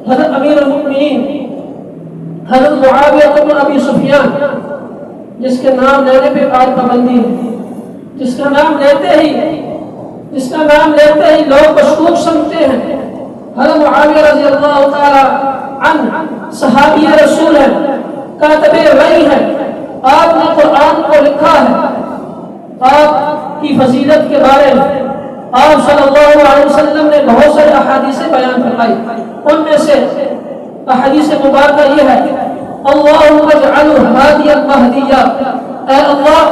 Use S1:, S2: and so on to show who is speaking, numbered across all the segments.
S1: حضرت امیر المؤمنین حضرت معاویہ بن ابی سفیان، جس کے نام لینے پہ آج پابندی ہے، جس کا نام لیتے ہی لوگ مشکوک سمجھتے ہیں۔ حضرت معاویہ رضی اللہ تعالی عنہ صحابی رسول ہے، کاتب وحی ہے، آپ نے قرآن کو لکھا ہے۔ آپ کی فضیلت کے بارے میں آپ صلی اللہ علیہ وسلم نے بہت سارے احادیث بیان فرمائی، ان میں سے احادیث مبارکہ یہ ہے: اللہم اجعلہ ہادیا مہدیا، اے اللہ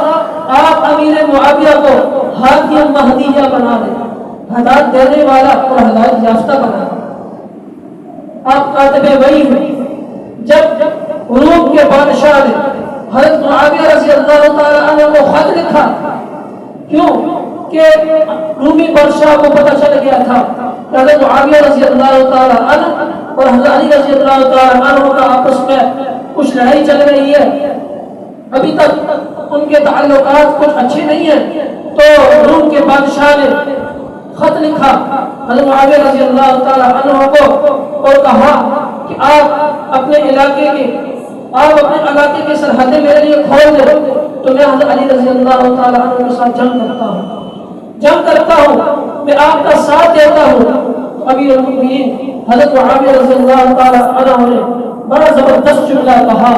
S1: آپ امیر معاویہ کو ہادیا مہدیا بنا دیں، ہدایت دینے والا اور ہدایت یافتہ بنا دیں۔ آپ کاتب وحی ہیں۔ جب روم کے بادشاہ نے حضرت معاویہ رضی اللہ تعالی عنہ کو خط لکھا، کیوں کہ رومی بادشاہ کو پتہ چل گیا تھا کہ حضرت معاویہ رضی اللہ تعالی عنہ اور حضرت علی رضی اللہ تعالی عنہ کا آپس میں کچھ لڑائی چل رہی ہے، ابھی تک ان کے تعلقات کچھ اچھے نہیں ہیں، تو روم کے بادشاہ نے خط لکھا حضرت معاویہ رضی اللہ تعالی عنہ کو اور کہا کہ آپ اپنے علاقے کی سرحدیں میرے لیے کھول دیں، تو میں حضرت علی رضی اللہ تعالی عنہ کے ساتھ جنگ کرتا ہوں، میں آپ کا ساتھ دیتا ہوں۔ امیر المؤمنین حضرت معاویہ رضی اللہ تعالی عنہ نے بڑا زبردست جملہ کہا،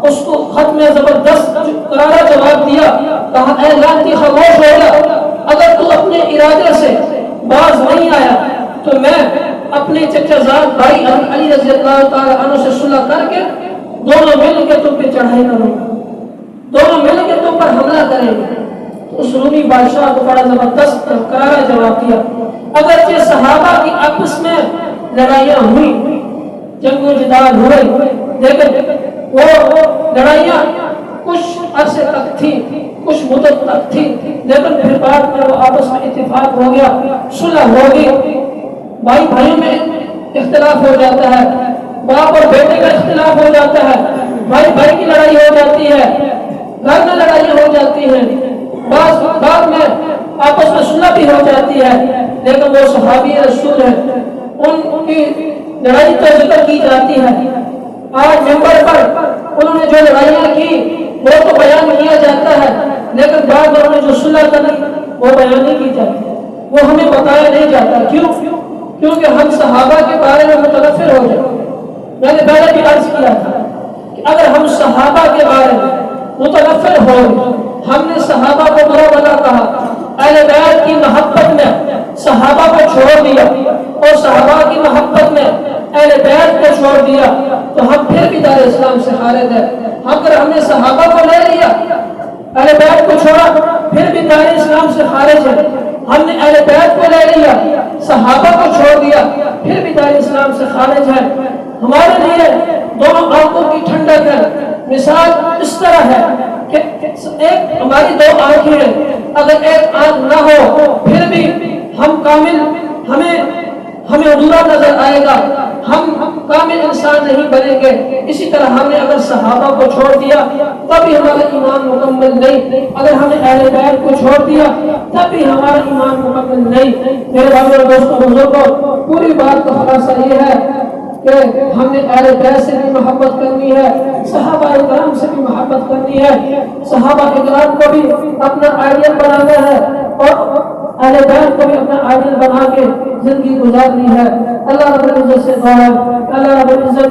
S1: اس کو خط میں زبردست کرارا جواب دیا، کہا اے لعنتی خاموش ہو جا، اگر تو اپنے ارادے سے باز نہیں آیا تو میں اپنے چچا زاد بھائی علی رضی اللہ تعالی عنہ سے صلح کر کے دونوں مل کے تم پہ چڑھائی کروں گا، دونوں مل کے تم پر حملہ کریں گے۔ اس رومی بادشاہ کو بڑا زبردست کرارا جواب دیا۔ اگرچہ صحابہ کی آپس میں لڑائیاں ہوئی، جنگ و جدال ہوئے، لیکن وہ لڑائیاں کچھ عرصے تک تھی، کچھ مدت تک تھی، لیکن پھر بعد میں وہ آپس میں اتفاق ہو گیا، صلح ہو گئی۔ بھائی بھائیوں میں اختلاف ہو جاتا ہے، باپ اور بیٹے کا اختلاف ہو جاتا ہے، بھائی بھائی کی لڑائی ہو جاتی ہے، گھر میں لڑائیاں ہو جاتی ہیں، بعد میں آپس میں صلح بھی ہو جاتی ہے، لیکن وہ صحابی رسول ہیں، ان کی لڑائی کا ذکر کی جاتی ہے۔ آج ممبر پر انہوں نے جو لڑائیاں کی وہ تو بیان کیا جاتا ہے، لیکن بعد میں انہوں نے جو صلح کری وہ بیان نہیں کی جاتی، وہ ہمیں بتایا نہیں جاتا۔ کیونکہ ہم صحابہ کے بارے میں متنفر ہو جائیں۔ میں نے پہلے بھی عرض کیا تھا کہ اگر ہم صحابہ کے بارے میں متنفر ہو، ہم نے صحابہ کو برا بھلا کہا، اہل بیت کی محبت میں صحابہ کو چھوڑ دیا اور صحابہ کی محبت میں اہل بیت کو چھوڑ دیا، تو ہم پھر بھی دار اسلام سے خارج ہیں۔ اگر ہم نے صحابہ کو لے لیا، اہل بیت کو چھوڑا، پھر بھی دار اسلام سے خارج ہے۔ ہم نے اہل بیت کو لے لیا، صحابہ کو چھوڑ دیا، پھر بھی دار اسلام سے خارج ہے۔ ہمارے لیے دونوں آنکھوں کی ٹھنڈک ہے۔ مثال اس طرح ہے کہ ایک ہماری دو آنکھیں ہیں، اگر ایک آنکھ نہ ہو پھر بھی ہم کامل، ہمیں ادھورا نظر آئے گا، ہم کامل انسان نہیں بنیں گے۔ اسی طرح ہم نے اگر صحابہ کو چھوڑ دیا تب بھی ہمارا ایمان مکمل نہیں، اگر ہم نے اہل بیت کو چھوڑ دیا تب بھی ہمارا ایمان مکمل نہیں۔ میرے بھائیو اور دوستوں بزرگوں، پوری بات کا خلاصہ یہ ہے کہ ہم نے اہل بیت سے بھی محبت کرنی ہے، صحابہ کرام سے بھی محبت کرنی ہے، صحابہ کرام کو بھی اپنا آئیڈیل بنانا ہے اور اہل بیت کو بھی اپنا آئیڈیل بنا کے زندگی گزارنی ہے۔ اللہ رب العزت سے دعا ہے، اللہ رب العزت